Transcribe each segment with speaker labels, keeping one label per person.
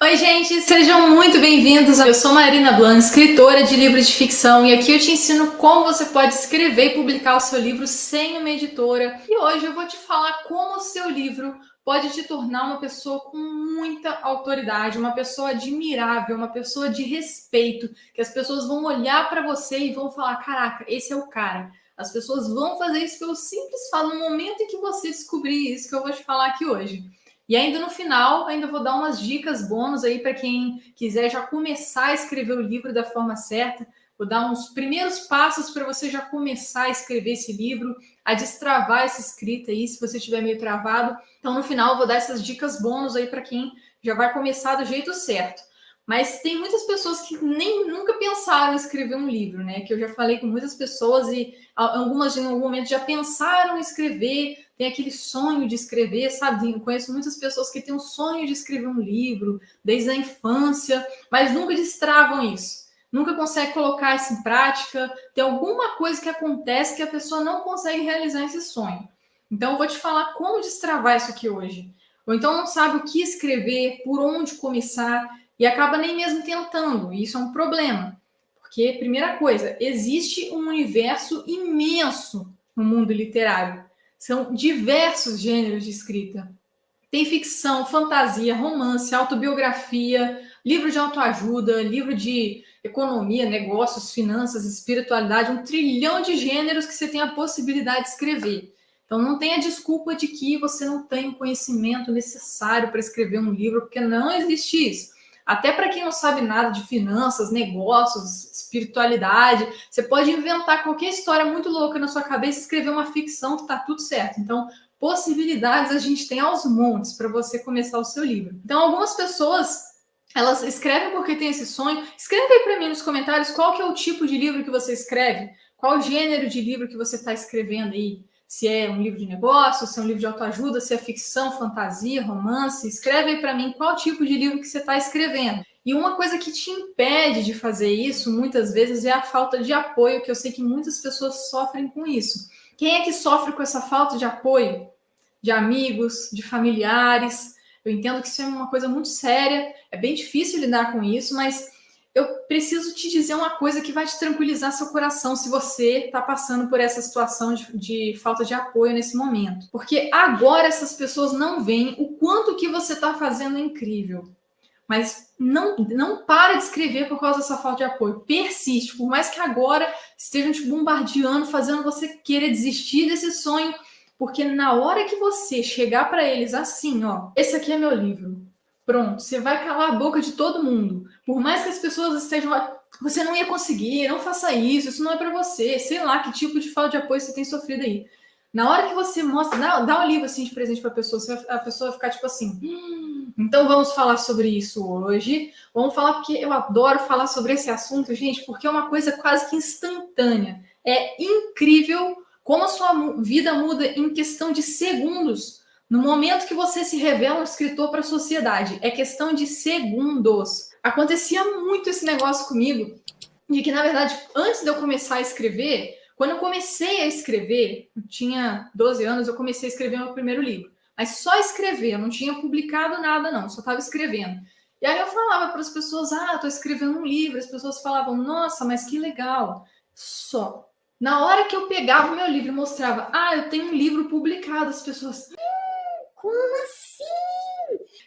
Speaker 1: Oi, gente, sejam muito bem-vindos. Eu sou Marina Blanc, escritora de livros de ficção, e aqui eu te ensino como você pode escrever e publicar o seu livro sem uma editora. E hoje eu vou te falar como o seu livro pode te tornar uma pessoa com muita autoridade, uma pessoa admirável, uma pessoa de respeito, que as pessoas vão olhar para você e vão falar: caraca, esse é o cara. As pessoas vão fazer isso pelo simples fato, no momento em que você descobrir isso que eu vou te falar aqui hoje. E ainda no final, ainda vou dar umas dicas bônus aí para quem quiser já começar a escrever o livro da forma certa. Vou dar uns primeiros passos para você já começar a escrever esse livro, a destravar essa escrita aí, se você estiver meio travado. Então, no final, eu vou dar essas dicas bônus aí para quem já vai começar do jeito certo. Mas tem muitas pessoas que nem nunca pensaram em escrever um livro, né? Que eu já falei com muitas pessoas e algumas em algum momento já pensaram em escrever, tem aquele sonho de escrever, sabe? Eu conheço muitas pessoas que têm um sonho de escrever um livro desde a infância, mas nunca destravam isso. Nunca consegue colocar isso em prática. Tem alguma coisa que acontece que a pessoa não consegue realizar esse sonho. Então, eu vou te falar como destravar isso aqui hoje. Ou então não sabe o que escrever, por onde começar, e acaba nem mesmo tentando. E isso é um problema. Porque, primeira coisa, existe um universo imenso no mundo literário. São diversos gêneros de escrita. Tem ficção, fantasia, romance, autobiografia, livro de autoajuda, livro de economia, negócios, finanças, espiritualidade, um trilhão de gêneros que você tem a possibilidade de escrever. Então não tenha desculpa de que você não tem o conhecimento necessário para escrever um livro, porque não existe isso. Até para quem não sabe nada de finanças, negócios, espiritualidade, você pode inventar qualquer história muito louca na sua cabeça e escrever uma ficção que está tudo certo. Então, possibilidades a gente tem aos montes para você começar o seu livro. Então, algumas pessoas, elas escrevem porque tem esse sonho. Escreve aí para mim nos comentários qual que é o tipo de livro que você escreve, qual o gênero de livro que você está escrevendo aí. Se é um livro de negócio, se é um livro de autoajuda, se é ficção, fantasia, romance. Escreve aí para mim qual tipo de livro que você está escrevendo. E uma coisa que te impede de fazer isso, muitas vezes, é a falta de apoio, que eu sei que muitas pessoas sofrem com isso. Quem é que sofre com essa falta de apoio? De amigos, de familiares? Eu entendo que isso é uma coisa muito séria, é bem difícil lidar com isso, mas eu preciso te dizer uma coisa que vai te tranquilizar seu coração se você está passando por essa situação de falta de apoio nesse momento. Porque agora essas pessoas não veem o quanto que você está fazendo incrível. Mas não para de escrever por causa dessa falta de apoio. Persiste, por mais que agora estejam te bombardeando, fazendo você querer desistir desse sonho, porque na hora que você chegar para eles assim, ó, esse aqui é meu livro, pronto, você vai calar a boca de todo mundo. Por mais que as pessoas estejam, você não ia conseguir, não faça isso não é para você, sei lá que tipo de falta de apoio você tem sofrido aí. Na hora que você mostra, dá um livro assim de presente para a pessoa vai ficar tipo assim. Então vamos falar sobre isso hoje. Vamos falar porque eu adoro falar sobre esse assunto, gente, porque é uma coisa quase que instantânea. É incrível como a sua vida muda em questão de segundos. No momento que você se revela um escritor para a sociedade, é questão de segundos. Acontecia muito esse negócio comigo, de que, na verdade, antes de eu começar a escrever, quando eu comecei a escrever, eu tinha 12 anos, eu comecei a escrever meu primeiro livro. Mas só escrever, eu não tinha publicado nada, não, só estava escrevendo. E aí eu falava para as pessoas, estou escrevendo um livro. As pessoas falavam, nossa, mas que legal. Só. Na hora que eu pegava o meu livro e mostrava, eu tenho um livro publicado, as pessoas, como assim?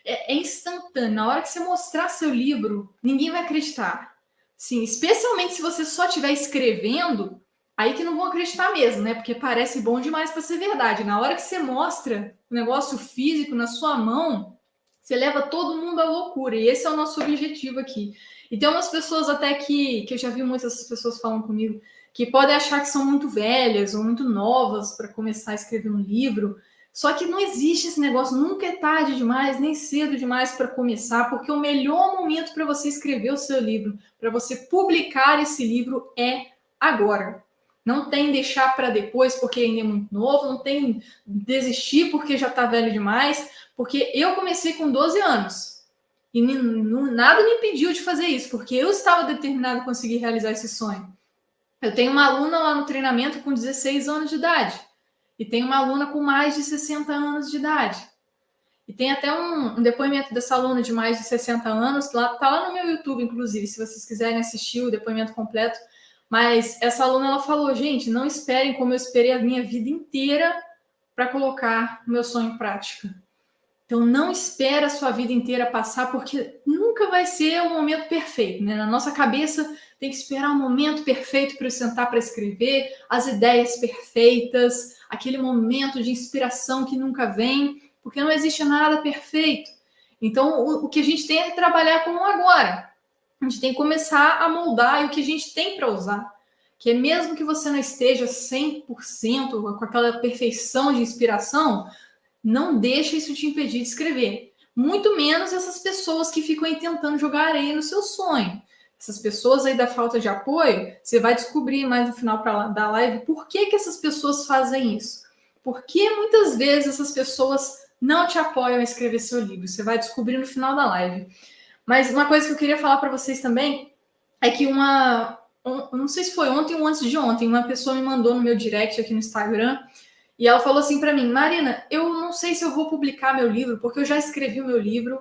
Speaker 1: É instantâneo. Na hora que você mostrar seu livro, ninguém vai acreditar. Sim, especialmente se você só estiver escrevendo, aí que não vão acreditar mesmo, né? Porque parece bom demais para ser verdade. Na hora que você mostra o negócio físico na sua mão, você leva todo mundo à loucura. E esse é o nosso objetivo aqui. E tem umas pessoas até que eu já vi muitas pessoas falando comigo, que podem achar que são muito velhas ou muito novas para começar a escrever um livro. Só que não existe esse negócio, nunca é tarde demais, nem cedo demais para começar, porque o melhor momento para você escrever o seu livro, para você publicar esse livro é agora. Não tem deixar para depois porque ainda é muito novo, não tem desistir porque já está velho demais, porque eu comecei com 12 anos e nada me impediu de fazer isso, porque eu estava determinado a conseguir realizar esse sonho. Eu tenho uma aluna lá no treinamento com 16 anos de idade e tenho uma aluna com mais de 60 anos de idade. E tem até um depoimento dessa aluna de mais de 60 anos, tá lá no meu YouTube, inclusive, se vocês quiserem assistir o depoimento completo. Mas essa aluna, ela falou, gente, não esperem como eu esperei a minha vida inteira para colocar o meu sonho em prática. Então, não espera a sua vida inteira passar, porque nunca vai ser o momento perfeito, né? Na nossa cabeça, tem que esperar o momento perfeito para eu sentar para escrever, as ideias perfeitas, aquele momento de inspiração que nunca vem, porque não existe nada perfeito. Então, o que a gente tem é trabalhar com o agora. A gente tem que começar a moldar o que a gente tem para usar. Que é mesmo que você não esteja 100% com aquela perfeição de inspiração, não deixa isso te impedir de escrever. Muito menos essas pessoas que ficam aí tentando jogar areia no seu sonho. Essas pessoas aí da falta de apoio, você vai descobrir mais no final da live por que essas pessoas fazem isso. Porque muitas vezes essas pessoas não te apoiam a escrever seu livro. Você vai descobrir no final da live. Mas uma coisa que eu queria falar para vocês também é que não sei se foi ontem ou antes de ontem, uma pessoa me mandou no meu direct aqui no Instagram e ela falou assim para mim, Marina, eu não sei se eu vou publicar meu livro, porque eu já escrevi o meu livro,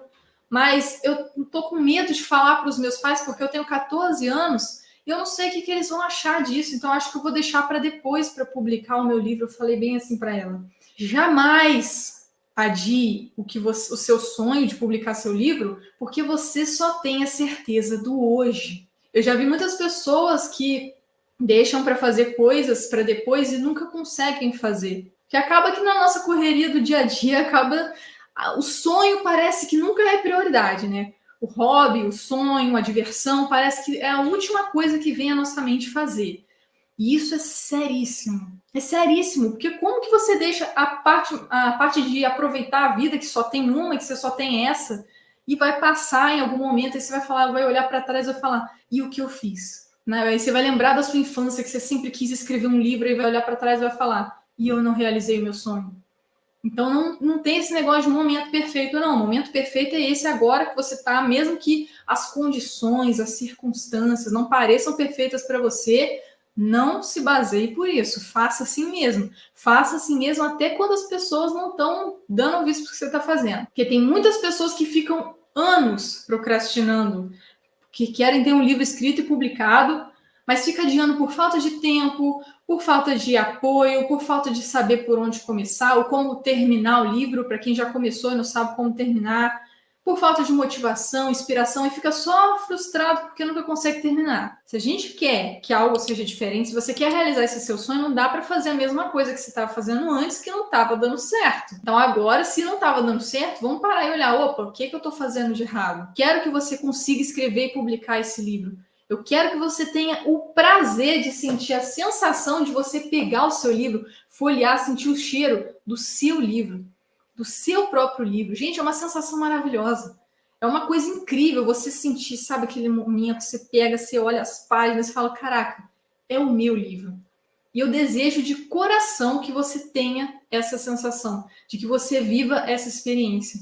Speaker 1: mas eu tô com medo de falar para os meus pais, porque eu tenho 14 anos e eu não sei o que eles vão achar disso, então acho que eu vou deixar para depois para publicar o meu livro. Eu falei bem assim para ela. Jamais adie o seu sonho de publicar seu livro, porque você só tem a certeza do hoje. Eu já vi muitas pessoas que deixam para fazer coisas para depois e nunca conseguem fazer. Que acaba que na nossa correria do dia a dia, o sonho parece que nunca é prioridade, né? O hobby, o sonho, a diversão, parece que é a última coisa que vem à nossa mente fazer. E isso é seríssimo. É seríssimo, porque como que você deixa a parte de aproveitar a vida, que só tem uma, que você só tem essa, e vai passar em algum momento, e você vai olhar para trás e vai falar, e o que eu fiz? Né? Aí você vai lembrar da sua infância, que você sempre quis escrever um livro, e vai olhar para trás e vai falar, e eu não realizei o meu sonho. Então não tem esse negócio de momento perfeito, não. O momento perfeito é esse agora que você está, mesmo que as condições, as circunstâncias não pareçam perfeitas para você, não se baseie por isso. Faça assim mesmo. Faça assim mesmo até quando as pessoas não estão dando ouvido para o que você está fazendo. Porque tem muitas pessoas que ficam anos procrastinando, que querem ter um livro escrito e publicado, mas fica adiando por falta de tempo, por falta de apoio, por falta de saber por onde começar ou como terminar o livro, para quem já começou e não sabe como terminar, por falta de motivação, inspiração, e fica só frustrado porque nunca consegue terminar. Se a gente quer que algo seja diferente, se você quer realizar esse seu sonho, não dá para fazer a mesma coisa que você estava fazendo antes, que não estava dando certo. Então agora, se não estava dando certo, vamos parar e olhar, opa, o que eu estou fazendo de errado? Quero que você consiga escrever e publicar esse livro. Eu quero que você tenha o prazer de sentir a sensação de você pegar o seu livro, folhear, sentir o cheiro do seu livro, do seu próprio livro. Gente, é uma sensação maravilhosa. É uma coisa incrível você sentir, sabe, aquele momento, você pega, você olha as páginas e fala, caraca, é o meu livro. E eu desejo de coração que você tenha essa sensação, de que você viva essa experiência,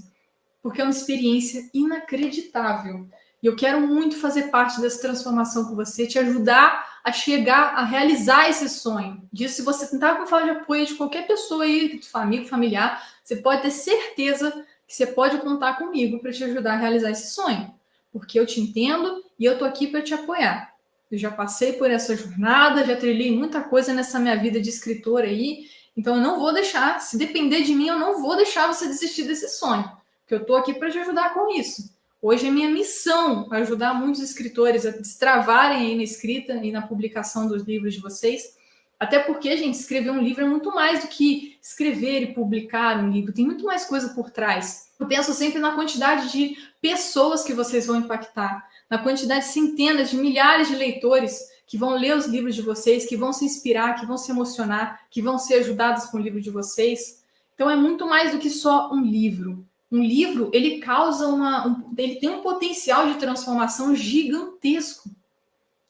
Speaker 1: porque é uma experiência inacreditável. E eu quero muito fazer parte dessa transformação com você, te ajudar a chegar, a realizar esse sonho. Disso, se você tentar com falta de apoio de qualquer pessoa aí, amigo, familiar, você pode ter certeza que você pode contar comigo para te ajudar a realizar esse sonho. Porque eu te entendo e eu tô aqui para te apoiar. Eu já passei por essa jornada, já trilhei muita coisa nessa minha vida de escritora aí, então eu não vou deixar, se depender de mim, eu não vou deixar você desistir desse sonho, porque eu tô aqui para te ajudar com isso. Hoje é minha missão ajudar muitos escritores a destravarem aí na escrita e na publicação dos livros de vocês. Até porque, gente, escrever um livro é muito mais do que escrever e publicar um livro. Tem muito mais coisa por trás. Eu penso sempre na quantidade de pessoas que vocês vão impactar, na quantidade de centenas de milhares de leitores que vão ler os livros de vocês, que vão se inspirar, que vão se emocionar, que vão ser ajudados com o livro de vocês. Então é muito mais do que só um livro. Um livro, ele causa ele tem um potencial de transformação gigantesco.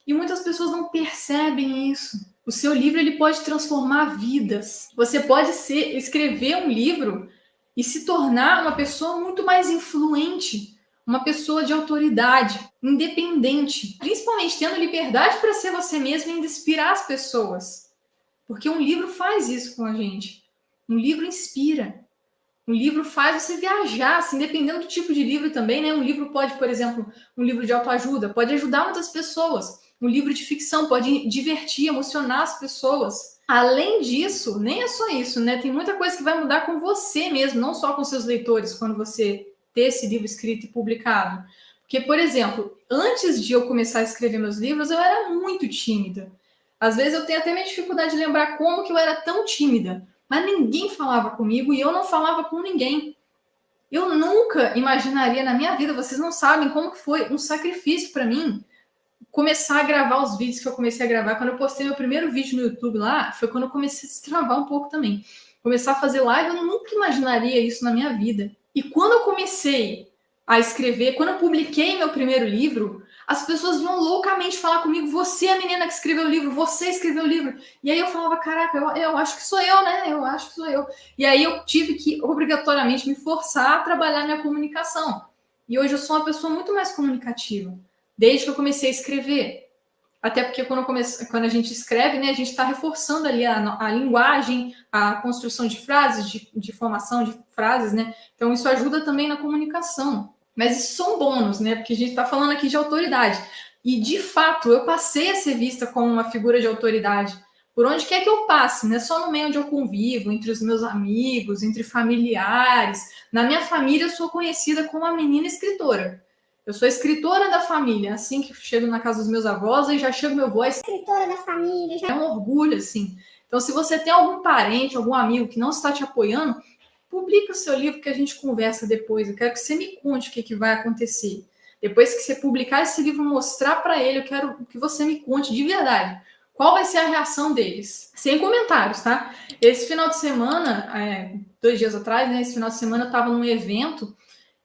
Speaker 1: E muitas pessoas não percebem isso. O seu livro, ele pode transformar vidas. Você pode escrever um livro e se tornar uma pessoa muito mais influente, uma pessoa de autoridade, independente, principalmente tendo liberdade para ser você mesmo e inspirar as pessoas. Porque um livro faz isso com a gente. Um livro inspira. Um livro faz você viajar, assim, dependendo do tipo de livro também, né? Um livro pode, por exemplo, um livro de autoajuda, pode ajudar muitas pessoas. Um livro de ficção pode divertir, emocionar as pessoas. Além disso, nem é só isso, né? Tem muita coisa que vai mudar com você mesmo, não só com seus leitores, quando você ter esse livro escrito e publicado. Porque, por exemplo, antes de eu começar a escrever meus livros, eu era muito tímida. Às vezes eu tenho até minha dificuldade de lembrar como que eu era tão tímida. Mas ninguém falava comigo e eu não falava com ninguém. Eu nunca imaginaria na minha vida, vocês não sabem como que foi um sacrifício para mim começar a gravar os vídeos que eu comecei a gravar. Quando eu postei meu primeiro vídeo no YouTube lá, foi quando eu comecei a se travar um pouco também. Começar a fazer live, eu nunca imaginaria isso na minha vida. E quando eu comecei a escrever, quando eu publiquei meu primeiro livro, as pessoas vinham loucamente falar comigo: você é a menina que escreveu o livro, você escreveu o livro. E aí eu falava: caraca, eu acho que sou eu, né? Eu acho que sou eu. E aí eu tive que obrigatoriamente me forçar a trabalhar minha comunicação. E hoje eu sou uma pessoa muito mais comunicativa, desde que eu comecei a escrever. Até porque quando a gente escreve, né, a gente está reforçando ali a linguagem, a construção de frases, de formação de frases, né? Então isso ajuda também na comunicação. Mas isso são bônus, né? Porque a gente está falando aqui de autoridade. E, de fato, eu passei a ser vista como uma figura de autoridade. Por onde quer que eu passe, não é só no meio onde eu convivo, entre os meus amigos, entre familiares. Na minha família, eu sou conhecida como a menina escritora. Eu sou escritora da família. Assim que chego na casa dos meus avós, aí já chega meu avô, escritora da família. Já é um orgulho, assim. Então, se você tem algum parente, algum amigo que não está te apoiando, publica o seu livro que a gente conversa depois. Eu quero que você me conte o que vai acontecer. Depois que você publicar esse livro, mostrar para ele, eu quero que você me conte de verdade qual vai ser a reação deles. Sem comentários, tá? Esse final de semana, 2 dias atrás, né? Esse final de semana eu estava num evento,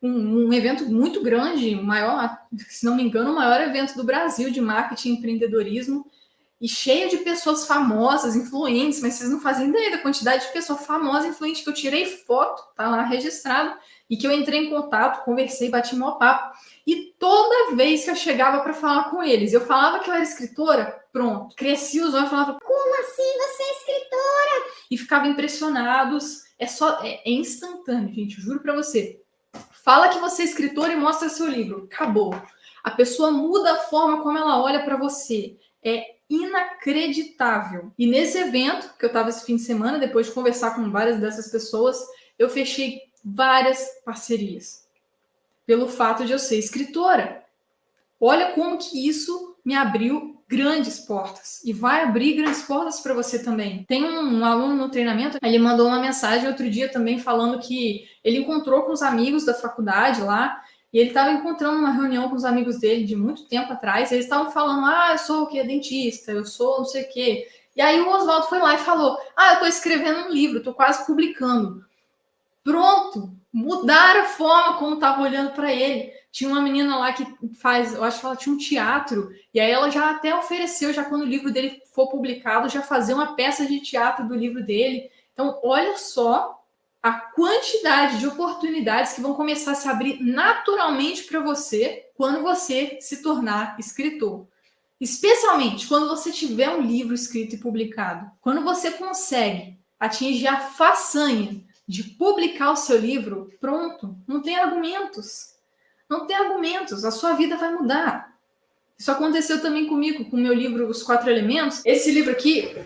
Speaker 1: um evento muito grande, o maior, se não me engano, o maior evento do Brasil de marketing e empreendedorismo, e cheia de pessoas famosas, influentes, mas vocês não fazem ideia da quantidade de pessoa famosa, influente, que eu tirei foto, tá lá registrado, e que eu entrei em contato, conversei, bati mó papo. E toda vez que eu chegava para falar com eles, eu falava que eu era escritora, pronto, cresci os olhos e falava: como assim você é escritora? E ficavam impressionados. É instantâneo, gente, juro para você. Fala que você é escritora e mostra seu livro, acabou. A pessoa muda a forma como ela olha para você. É inacreditável. E nesse evento, que eu estava esse fim de semana, depois de conversar com várias dessas pessoas, eu fechei várias parcerias. Pelo fato de eu ser escritora. Olha como que isso me abriu grandes portas. E vai abrir grandes portas para você também. Tem um aluno no treinamento, ele mandou uma mensagem outro dia também falando que ele encontrou com os amigos da faculdade lá, e ele estava encontrando uma reunião com os amigos dele de muito tempo atrás, e eles estavam falando: eu sou o que? Dentista, eu sou não sei o quê. E aí o Oswaldo foi lá e falou: eu estou escrevendo um livro, estou quase publicando. Pronto! Mudaram a forma como estava olhando para ele. Tinha uma menina lá que faz, eu acho que ela tinha um teatro, e aí ela já até ofereceu, já quando o livro dele for publicado, já fazer uma peça de teatro do livro dele. Então, olha só a quantidade de oportunidades que vão começar a se abrir naturalmente para você quando você se tornar escritor. Especialmente quando você tiver um livro escrito e publicado. Quando você consegue atingir a façanha de publicar o seu livro, pronto, não tem argumentos. Não tem argumentos, a sua vida vai mudar. Isso aconteceu também comigo, com o meu livro Os 4 Elementos. Esse livro aqui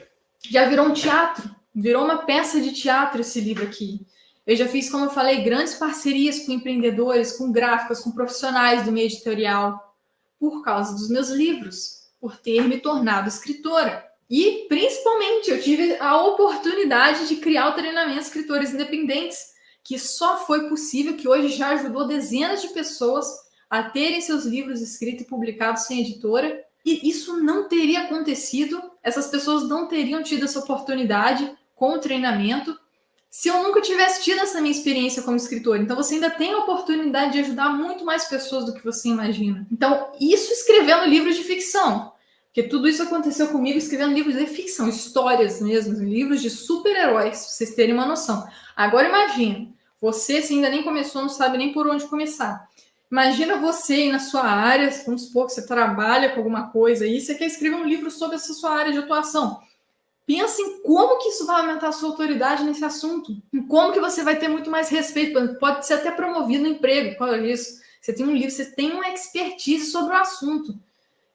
Speaker 1: já virou um teatro, virou uma peça de teatro esse livro aqui. Eu já fiz, como eu falei, grandes parcerias com empreendedores, com gráficos, com profissionais do meio editorial, por causa dos meus livros, por ter me tornado escritora. E, principalmente, eu tive a oportunidade de criar o treinamento Escritores Independentes, que só foi possível, que hoje já ajudou dezenas de pessoas a terem seus livros escritos e publicados sem editora. E isso não teria acontecido, essas pessoas não teriam tido essa oportunidade com o treinamento se eu nunca tivesse tido essa minha experiência como escritora. Então, você ainda tem a oportunidade de ajudar muito mais pessoas do que você imagina. Então, isso escrevendo livros de ficção. Porque tudo isso aconteceu comigo escrevendo livros de ficção, histórias mesmo, livros de super-heróis, pra vocês terem uma noção. Agora imagina, você se ainda nem começou, não sabe nem por onde começar. Imagina você aí na sua área, vamos supor que você trabalha com alguma coisa aí, você quer escrever um livro sobre essa sua área de atuação. Pensa em como que isso vai aumentar a sua autoridade nesse assunto. Em como que você vai ter muito mais respeito. Pode ser até promovido no emprego por causa disso. Você tem um livro, você tem uma expertise sobre o assunto.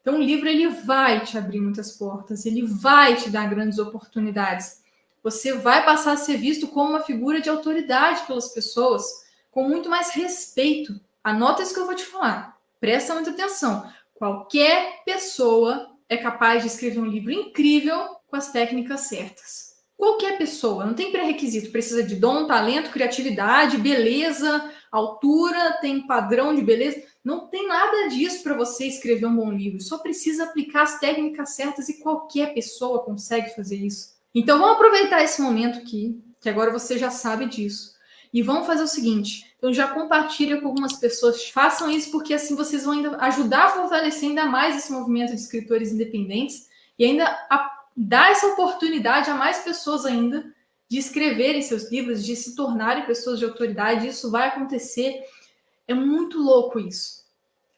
Speaker 1: Então, o livro ele vai te abrir muitas portas, ele vai te dar grandes oportunidades. Você vai passar a ser visto como uma figura de autoridade pelas pessoas, com muito mais respeito. Anota isso que eu vou te falar. Presta muita atenção. Qualquer pessoa é capaz de escrever um livro incrível com as técnicas certas. Qualquer pessoa, não tem pré-requisito, precisa de dom, talento, criatividade, beleza, altura, tem padrão de beleza. Não tem nada disso para você escrever um bom livro. Só precisa aplicar as técnicas certas e qualquer pessoa consegue fazer isso. Então vamos aproveitar esse momento aqui, que agora você já sabe disso. E vamos fazer o seguinte, então já compartilha com algumas pessoas, façam isso porque assim vocês vão ainda ajudar a fortalecer ainda mais esse movimento de escritores independentes e ainda dar essa oportunidade a mais pessoas ainda de escreverem seus livros, de se tornarem pessoas de autoridade. Isso vai acontecer. É muito louco isso.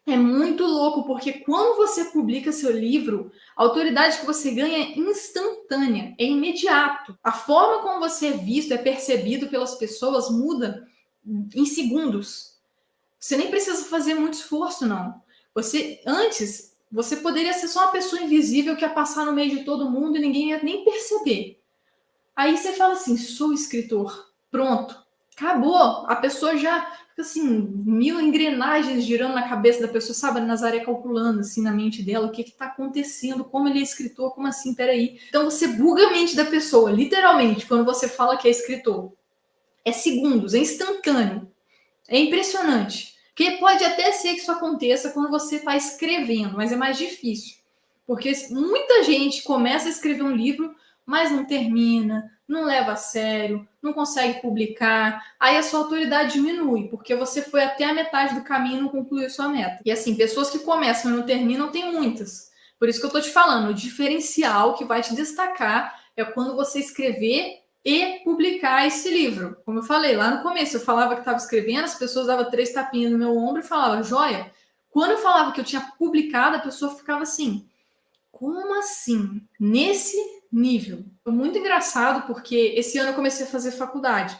Speaker 1: É muito louco, porque quando você publica seu livro, a autoridade que você ganha é instantânea, é imediato. A forma como você é visto, é percebido pelas pessoas muda em segundos. Você nem precisa fazer muito esforço, não. Antes, você poderia ser só uma pessoa invisível que ia passar no meio de todo mundo e ninguém ia nem perceber. Aí você fala assim, sou escritor. Pronto. Acabou. A pessoa já assim, mil engrenagens girando na cabeça da pessoa, sabe? A Nazaré calculando, assim, na mente dela, o que está acontecendo, como ele é escritor, como assim, peraí. Então você buga a mente da pessoa, literalmente, quando você fala que é escritor. É segundos, é instantâneo. É impressionante. Porque pode até ser que isso aconteça quando você está escrevendo, mas é mais difícil. Porque muita gente começa a escrever um livro, mas não termina, não leva a sério, não consegue publicar, aí a sua autoridade diminui, porque você foi até a metade do caminho e não concluiu sua meta. E assim, pessoas que começam e não terminam, tem muitas. Por isso que eu tô te falando, o diferencial que vai te destacar é quando você escrever e publicar esse livro. Como eu falei lá no começo, eu falava que estava escrevendo, as pessoas davam 3 tapinhas no meu ombro e falavam, joia. Quando eu falava que eu tinha publicado, a pessoa ficava assim, como assim? Nesse nível? Foi muito engraçado, porque esse ano eu comecei a fazer faculdade.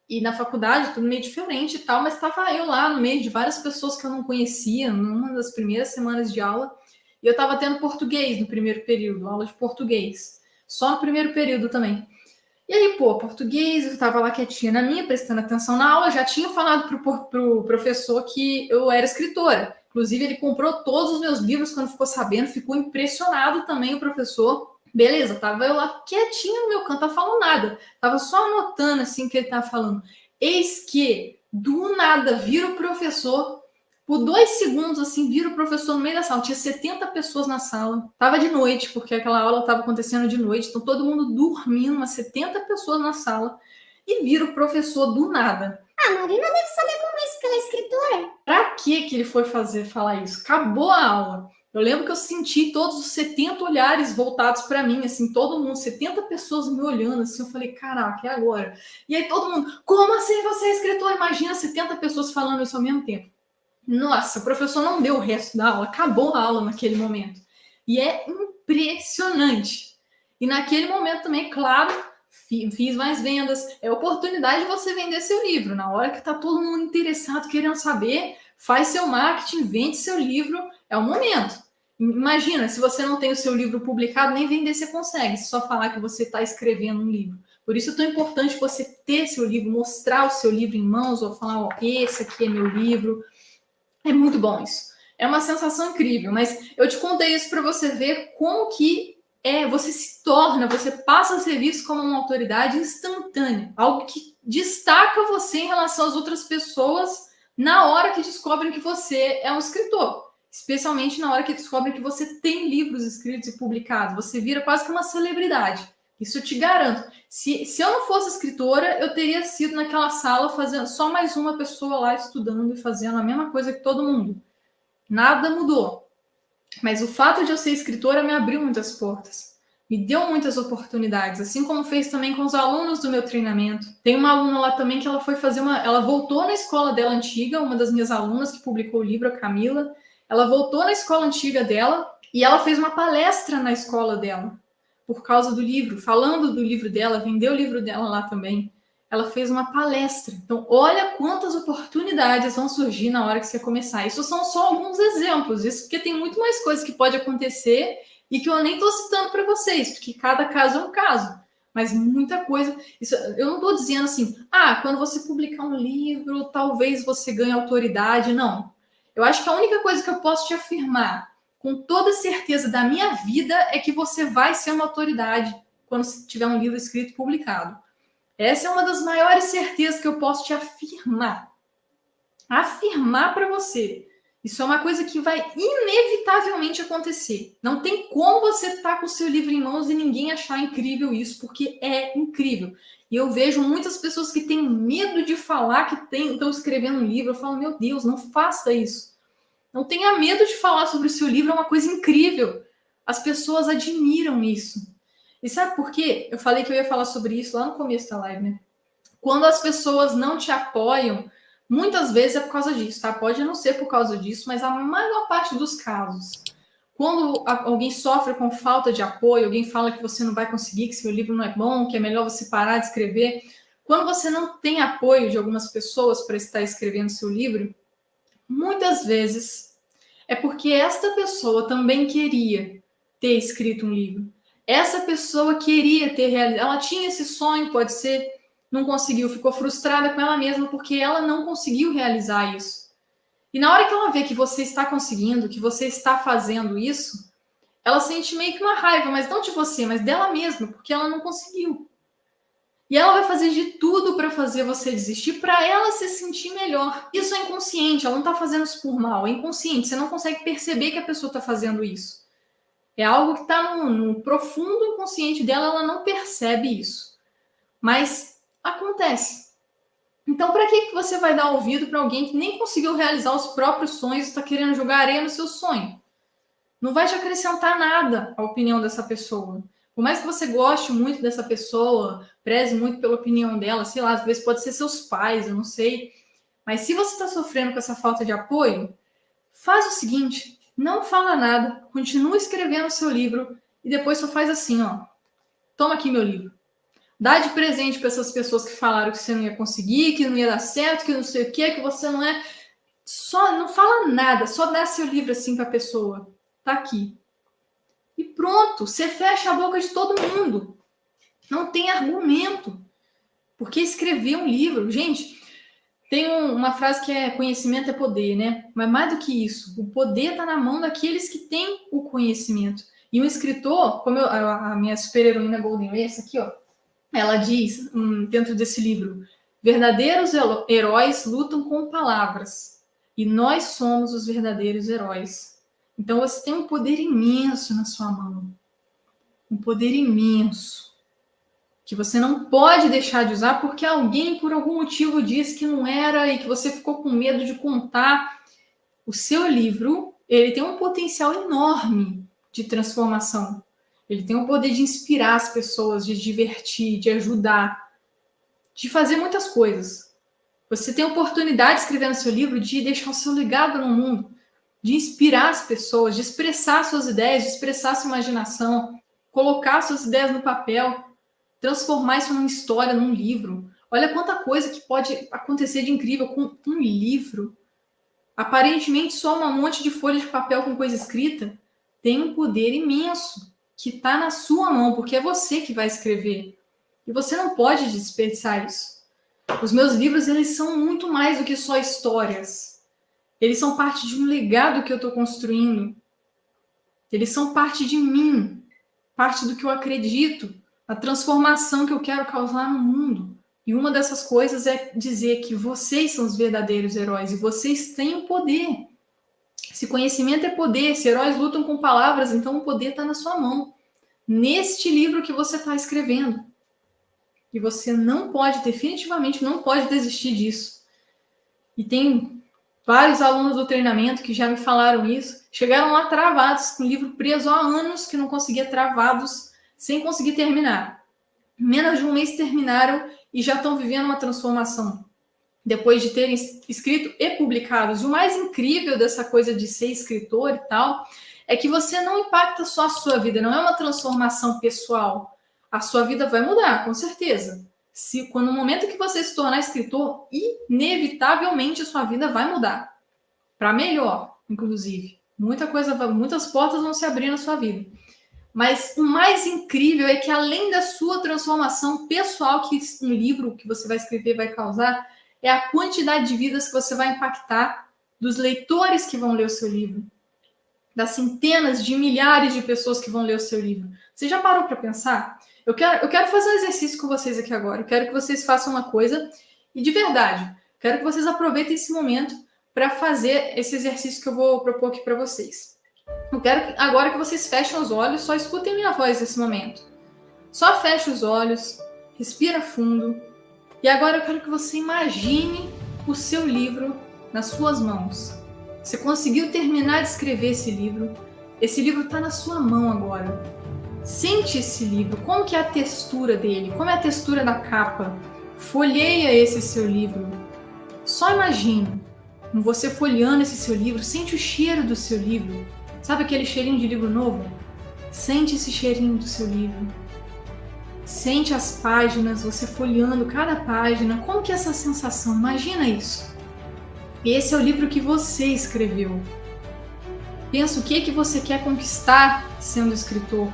Speaker 1: E na faculdade, tudo meio diferente e tal, mas estava eu lá no meio de várias pessoas que eu não conhecia, numa das primeiras semanas de aula, e eu estava tendo português no primeiro período, aula de português. Só no primeiro período também. E aí, pô, português, eu tava lá quietinha na minha, prestando atenção na aula, já tinha falado pro professor que eu era escritora. Inclusive, ele comprou todos os meus livros quando ficou sabendo, ficou impressionado também o professor. Beleza, tava eu lá quietinha no meu canto, não tava falando nada. Tava só anotando, assim, o que ele tava falando. Eis que, do nada, vira o professor. Por 2 segundos, assim, vira o professor no meio da sala. Tinha 70 pessoas na sala. Tava de noite, porque aquela aula estava acontecendo de noite. Então, todo mundo dormindo, umas 70 pessoas na sala. E vira o professor do nada.
Speaker 2: Ah, a Marina deve saber como é isso, que ela é escritora.
Speaker 1: Pra que ele foi falar isso? Acabou a aula. Eu lembro que eu senti todos os 70 olhares voltados para mim, assim, todo mundo, 70 pessoas me olhando, assim, eu falei, caraca, é agora. E aí todo mundo, como assim você é escritor? Imagina 70 pessoas falando isso ao mesmo tempo. Nossa, o professor não deu o resto da aula, acabou a aula naquele momento. E é impressionante. E naquele momento também, claro, fiz mais vendas. É oportunidade de você vender seu livro. Na hora que está todo mundo interessado, querendo saber, faz seu marketing, vende seu livro. É o momento. Imagina, se você não tem o seu livro publicado, nem vender você consegue. Só falar que você está escrevendo um livro. Por isso é tão importante você ter seu livro, mostrar o seu livro em mãos, ou falar, ó, esse aqui é meu livro. É muito bom isso. É uma sensação incrível, mas eu te contei isso para você ver como que você se torna, você passa a ser visto como uma autoridade instantânea, algo que destaca você em relação às outras pessoas na hora que descobrem que você é um escritor, especialmente na hora que descobrem que você tem livros escritos e publicados, você vira quase que uma celebridade. Isso eu te garanto. Se eu não fosse escritora, eu teria sido naquela sala fazendo só mais uma pessoa lá estudando e fazendo a mesma coisa que todo mundo. Nada mudou. Mas o fato de eu ser escritora me abriu muitas portas. Me deu muitas oportunidades, assim como fez também com os alunos do meu treinamento. Tem uma aluna lá também que ela foi fazer ela voltou na escola dela antiga, uma das minhas alunas que publicou o livro, a Camila. Ela voltou na escola antiga dela e ela fez uma palestra na escola dela. por causa do livro, falando do livro dela, vendeu o livro dela lá também. Ela fez uma palestra. Então, olha quantas oportunidades vão surgir na hora que você começar. Isso são só alguns exemplos, isso porque tem muito mais coisas que pode acontecer e que eu nem estou citando para vocês, porque cada caso é um caso. Mas muita coisa. Isso, eu não estou dizendo assim, quando você publicar um livro, talvez você ganhe autoridade. Não. Eu acho que a única coisa que eu posso te afirmar com toda certeza da minha vida é que você vai ser uma autoridade quando tiver um livro escrito e publicado. Essa é uma das maiores certezas que eu posso te afirmar. Afirmar para você. Isso é uma coisa que vai inevitavelmente acontecer. Não tem como você estar com o seu livro em mãos e ninguém achar incrível isso, porque é incrível. E eu vejo muitas pessoas que têm medo de falar que estão escrevendo um livro. Eu falo, meu Deus, não faça isso. Não tenha medo de falar sobre o seu livro, é uma coisa incrível. As pessoas admiram isso. E sabe por quê? Eu falei que eu ia falar sobre isso lá no começo da live, né? Quando as pessoas não te apoiam, muitas vezes é por causa disso, tá? Pode não ser por causa disso, mas a maior parte dos casos, quando alguém sofre com falta de apoio, alguém fala que você não vai conseguir, que seu livro não é bom, que é melhor você parar de escrever, quando você não tem apoio de algumas pessoas para estar escrevendo seu livro, muitas vezes é porque esta pessoa também queria ter escrito um livro. Essa pessoa queria ter realizado, ela tinha esse sonho, pode ser, não conseguiu, ficou frustrada com ela mesma porque ela não conseguiu realizar isso. E na hora que ela vê que você está conseguindo, que você está fazendo isso, ela sente meio que uma raiva, mas não de você, mas dela mesma, porque ela não conseguiu. E ela vai fazer de tudo para fazer você desistir, para ela se sentir melhor. Isso é inconsciente, ela não está fazendo isso por mal, é inconsciente, você não consegue perceber que a pessoa está fazendo isso. É algo que está no profundo inconsciente dela, ela não percebe isso. Mas acontece. Então, para que você vai dar ouvido para alguém que nem conseguiu realizar os próprios sonhos e está querendo jogar areia no seu sonho? Não vai te acrescentar nada a opinião dessa pessoa. Por mais que você goste muito dessa pessoa, preze muito pela opinião dela, sei lá, às vezes pode ser seus pais, eu não sei. Mas se você está sofrendo com essa falta de apoio, faz o seguinte, não fala nada, continua escrevendo o seu livro e depois só faz assim, ó. Toma aqui meu livro. Dá de presente para essas pessoas que falaram que você não ia conseguir, que não ia dar certo, que não sei o quê, que você não é. Só não fala nada, só dá seu livro assim para a pessoa. Tá aqui. E pronto, você fecha a boca de todo mundo. Não tem argumento. Porque escrever um livro, gente, tem uma frase que é conhecimento é poder, né? Mas mais do que isso, o poder está na mão daqueles que têm o conhecimento. E um escritor, como a minha super-heroína Golden Ray, essa aqui, ó, ela diz, dentro desse livro, verdadeiros heróis lutam com palavras. E nós somos os verdadeiros heróis. Então você tem um poder imenso na sua mão. Um poder imenso. Que você não pode deixar de usar porque alguém, por algum motivo, disse que não era e que você ficou com medo de contar. O seu livro, ele tem um potencial enorme de transformação. Ele tem o poder de inspirar as pessoas, de divertir, de ajudar, de fazer muitas coisas. Você tem a oportunidade, escrevendo seu livro, de deixar o seu legado no mundo, de inspirar as pessoas, de expressar suas ideias, de expressar sua imaginação, colocar suas ideias no papel, transformar isso numa história, num livro. Olha quanta coisa que pode acontecer de incrível com um livro. Aparentemente só um monte de folha de papel com coisa escrita tem um poder imenso que está na sua mão, porque é você que vai escrever. E você não pode desperdiçar isso. Os meus livros, eles são muito mais do que só histórias. Eles são parte de um legado que eu estou construindo. Eles são parte de mim, parte do que eu acredito, a transformação que eu quero causar no mundo. E uma dessas coisas é dizer que vocês são os verdadeiros heróis e vocês têm o poder. Se conhecimento é poder, se heróis lutam com palavras, então o poder está na sua mão. Neste livro que você está escrevendo. E você não pode, definitivamente não pode desistir disso. E tem vários alunos do treinamento que já me falaram isso. Chegaram lá travados, com o livro preso há anos, que não conseguia travados, sem conseguir terminar. Menos de um mês terminaram e já estão vivendo uma transformação. Depois de terem escrito e publicados. E o mais incrível dessa coisa de ser escritor e tal, é que você não impacta só a sua vida, não é uma transformação pessoal. A sua vida vai mudar, com certeza. No momento que você se tornar escritor, inevitavelmente a sua vida vai mudar. Para melhor, inclusive. Muitas portas vão se abrir na sua vida. Mas o mais incrível é que, além da sua transformação pessoal que um livro que você vai escrever vai causar, é a quantidade de vidas que você vai impactar dos leitores que vão ler o seu livro, das centenas de milhares de pessoas que vão ler o seu livro. Você já parou para pensar? Eu quero fazer um exercício com vocês aqui agora. Eu quero que vocês façam uma coisa e, de verdade, quero que vocês aproveitem esse momento para fazer esse exercício que eu vou propor aqui para vocês. Eu quero agora que vocês fechem os olhos, só escutem minha voz nesse momento. Só feche os olhos, respira fundo. E agora eu quero que você imagine o seu livro nas suas mãos. Você conseguiu terminar de escrever esse livro. Esse livro está na sua mão agora. Sente esse livro, como que é a textura dele, como é a textura da capa. Folheia esse seu livro. Só imagine, você folheando esse seu livro, sente o cheiro do seu livro. Sabe aquele cheirinho de livro novo? Sente esse cheirinho do seu livro. Sente as páginas, você folheando cada página. Como que é essa sensação? Imagina isso. Esse é o livro que você escreveu. Pensa o que você quer conquistar sendo escritor.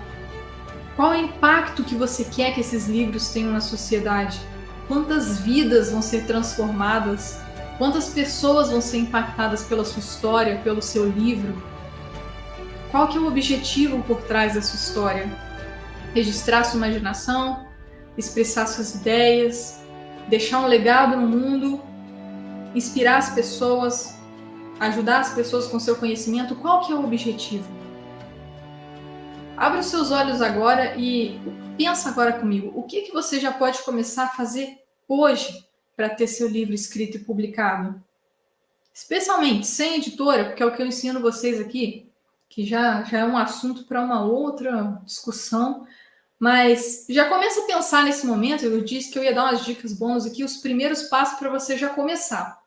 Speaker 1: Qual é o impacto que você quer que esses livros tenham na sociedade? Quantas vidas vão ser transformadas? Quantas pessoas vão ser impactadas pela sua história, pelo seu livro? Qual que é o objetivo por trás da sua história? Registrar sua imaginação, expressar suas ideias, deixar um legado no mundo, inspirar as pessoas, ajudar as pessoas com seu conhecimento. Qual que é o objetivo? Abre os seus olhos agora e pensa agora comigo. O que você já pode começar a fazer hoje para ter seu livro escrito e publicado? Especialmente sem editora, porque é o que eu ensino vocês aqui, que já é um assunto para uma outra discussão, mas já começa a pensar nesse momento. Eu disse que eu ia dar umas dicas bônus aqui, os primeiros passos para você já começar.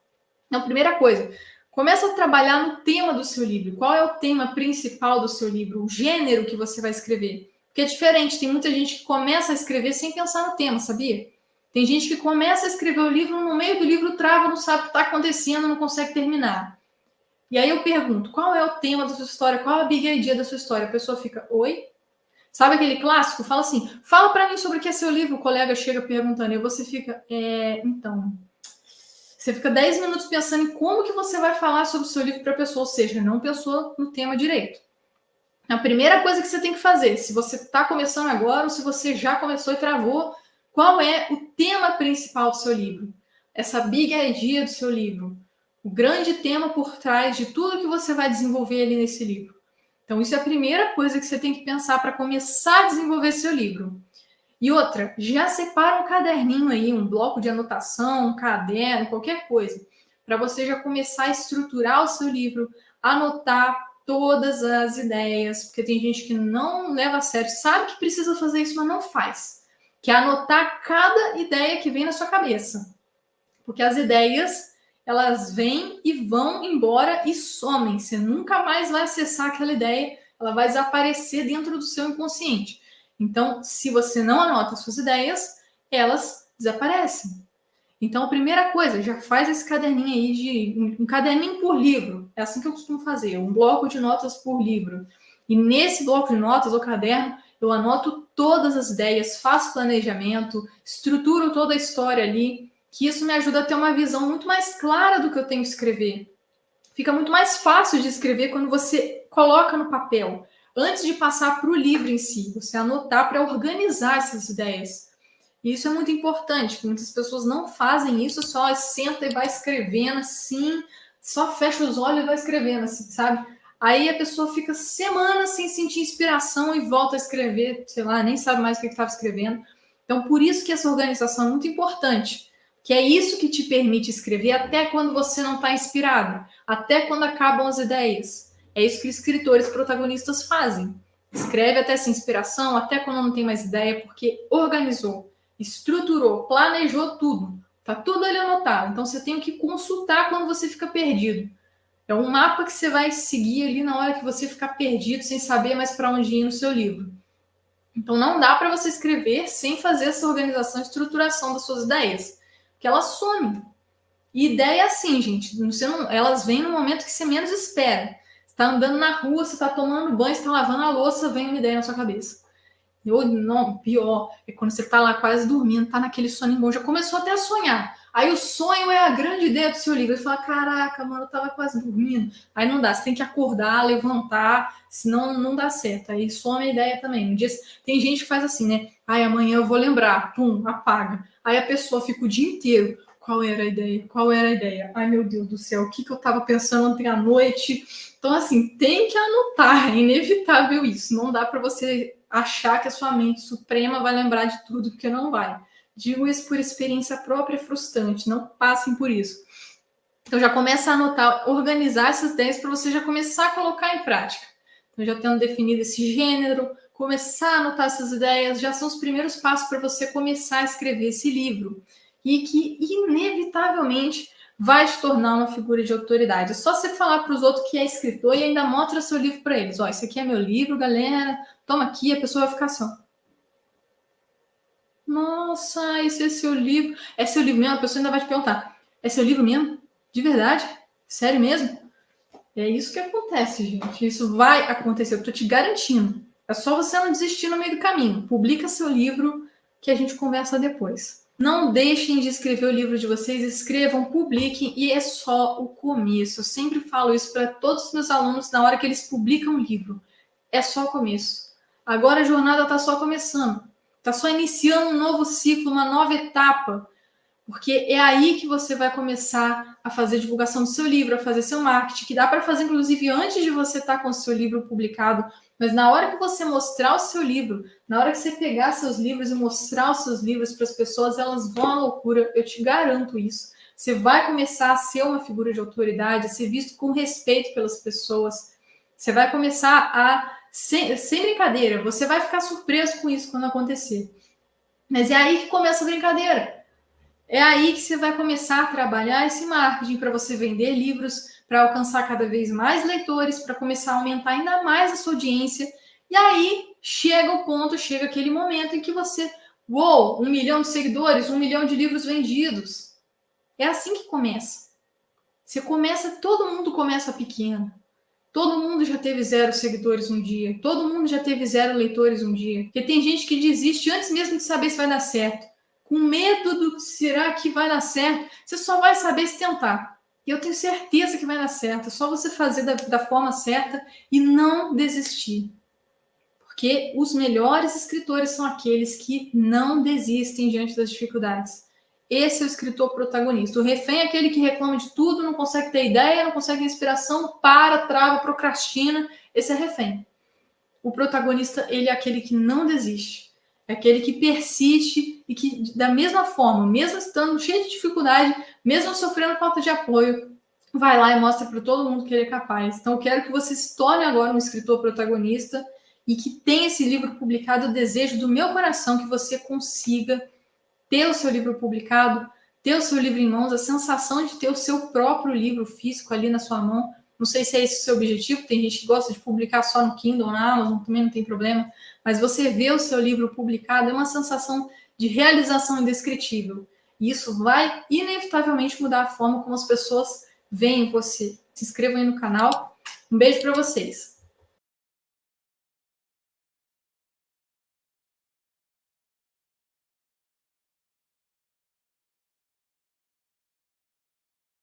Speaker 1: Então, primeira coisa, começa a trabalhar no tema do seu livro. Qual é o tema principal do seu livro? O gênero que você vai escrever. Porque é diferente, tem muita gente que começa a escrever sem pensar no tema, sabia? Tem gente que começa a escrever o livro, no meio do livro trava, não sabe o que está acontecendo, não consegue terminar. E aí eu pergunto, qual é o tema da sua história? Qual é a big idea da sua história? A pessoa fica, oi? Sabe aquele clássico? Fala assim, fala para mim sobre o que é seu livro. O colega chega perguntando e você fica, então... Você fica 10 minutos pensando em como que você vai falar sobre o seu livro para a pessoa, ou seja, não pensou no tema direito. A primeira coisa que você tem que fazer, se você está começando agora ou se você já começou e travou, qual é o tema principal do seu livro? Essa big idea do seu livro. O grande tema por trás de tudo que você vai desenvolver ali nesse livro. Então, isso é a primeira coisa que você tem que pensar para começar a desenvolver seu livro. E outra, já separa um caderninho aí, um bloco de anotação, um caderno, qualquer coisa, para você já começar a estruturar o seu livro, anotar todas as ideias, porque tem gente que não leva a sério, sabe que precisa fazer isso, mas não faz. Que é anotar cada ideia que vem na sua cabeça. Porque as ideias, elas vêm e vão embora e somem. Você nunca mais vai acessar aquela ideia, ela vai desaparecer dentro do seu inconsciente. Então, se você não anota suas ideias, elas desaparecem. Então, a primeira coisa, já faz esse caderninho aí de um caderninho por livro. É assim que eu costumo fazer, um bloco de notas por livro. E nesse bloco de notas, ou caderno, eu anoto todas as ideias, faço planejamento, estruturo toda a história ali, que isso me ajuda a ter uma visão muito mais clara do que eu tenho que escrever. Fica muito mais fácil de escrever quando você coloca no papel. Antes de passar para o livro em si, você anotar para organizar essas ideias. E isso é muito importante, porque muitas pessoas não fazem isso, só senta e vai escrevendo assim, só fecha os olhos e vai escrevendo assim, sabe? Aí a pessoa fica semanas sem sentir inspiração e volta a escrever, sei lá, nem sabe mais o que estava escrevendo. Então, por isso que essa organização é muito importante, que é isso que te permite escrever até quando você não está inspirado, até quando acabam as ideias. É isso que escritores protagonistas fazem. Escreve até sem inspiração, até quando não tem mais ideia, porque organizou, estruturou, planejou tudo. Tá tudo ali anotado. Então você tem que consultar quando você fica perdido. É um mapa que você vai seguir ali na hora que você ficar perdido, sem saber mais para onde ir no seu livro. Então não dá para você escrever sem fazer essa organização e estruturação das suas ideias, porque elas somem. E ideia é assim, gente, elas vêm no momento que você menos espera. Você está andando na rua, você está tomando banho, você está lavando a louça, vem uma ideia na sua cabeça. Ou não, pior, é quando você está lá quase dormindo, está naquele soninho bom, já começou até a sonhar. Aí o sonho é a grande ideia do seu livro. Você fala, caraca, mano, eu tava quase dormindo. Aí não dá, você tem que acordar, levantar, senão não dá certo. Aí some a ideia também. Um dia, tem gente que faz assim, né? Ai, amanhã eu vou lembrar, pum, apaga. Aí a pessoa fica o dia inteiro. Qual era a ideia? Qual era a ideia? Ai, meu Deus do céu, o que eu tava pensando ontem à noite? Então, assim, tem que anotar, é inevitável isso. Não dá para você achar que a sua mente suprema vai lembrar de tudo, porque não vai. Digo isso por experiência própria, frustrante. Não passem por isso. Então já começa a anotar, organizar essas ideias para você já começar a colocar em prática. Então já tendo definido esse gênero, começar a anotar essas ideias, já são os primeiros passos para você começar a escrever esse livro. E que, inevitavelmente, vai te tornar uma figura de autoridade. É só você falar para os outros que é escritor e ainda mostra seu livro para eles. Ó, esse aqui é meu livro, galera. Toma aqui, a pessoa vai ficar assim, ó. Nossa, esse é seu livro. É seu livro mesmo? A pessoa ainda vai te perguntar. É seu livro mesmo? De verdade? Sério mesmo? É isso que acontece, gente. Isso vai acontecer, eu tô te garantindo. É só você não desistir no meio do caminho. Publica seu livro que a gente conversa depois. Não deixem de escrever o livro de vocês, escrevam, publiquem e é só o começo. Eu sempre falo isso para todos os meus alunos na hora que eles publicam o livro. É só o começo. Agora a jornada está só começando. Está só iniciando um novo ciclo, uma nova etapa. Porque é aí que você vai começar a fazer divulgação do seu livro, a fazer seu marketing, que dá para fazer, inclusive, antes de você estar com o seu livro publicado. Mas na hora que você mostrar o seu livro, na hora que você pegar seus livros e mostrar os seus livros para as pessoas, elas vão à loucura, eu te garanto isso. Você vai começar a ser uma figura de autoridade, a ser visto com respeito pelas pessoas. Você vai começar a, sem brincadeira, você vai ficar surpreso com isso quando acontecer. Mas é aí que começa a brincadeira. É aí que você vai começar a trabalhar esse marketing para você vender livros, para alcançar cada vez mais leitores, para começar a aumentar ainda mais a sua audiência. E aí chega o ponto, chega aquele momento em que você, uou, 1 milhão de seguidores, 1 milhão de livros vendidos. É assim que começa. Você começa, todo mundo começa pequeno. Todo mundo já teve 0 seguidores um dia. Todo mundo já teve 0 leitores um dia. Porque tem gente que desiste antes mesmo de saber se vai dar certo. Com medo do que será que vai dar certo. Você só vai saber se tentar. E eu tenho certeza que vai dar certo. É só você fazer da forma certa e não desistir. Porque os melhores escritores são aqueles que não desistem diante das dificuldades. Esse é o escritor protagonista. O refém é aquele que reclama de tudo, não consegue ter ideia, não consegue inspiração, para, trava, procrastina. Esse é refém. O protagonista, ele é aquele que não desiste. É aquele que persiste e que, da mesma forma, mesmo estando cheio de dificuldade, mesmo sofrendo falta de apoio, vai lá e mostra para todo mundo que ele é capaz. Então, eu quero que você se torne agora um escritor protagonista e que tenha esse livro publicado. Eu desejo do meu coração que você consiga ter o seu livro publicado, ter o seu livro em mãos, a sensação de ter o seu próprio livro físico ali na sua mão. Não sei se é esse o seu objetivo, tem gente que gosta de publicar só no Kindle, na Amazon, também não tem problema, mas você ver o seu livro publicado é uma sensação de realização indescritível. E isso vai, inevitavelmente, mudar a forma como as pessoas veem você. Se inscrevam aí no canal. Um beijo para vocês!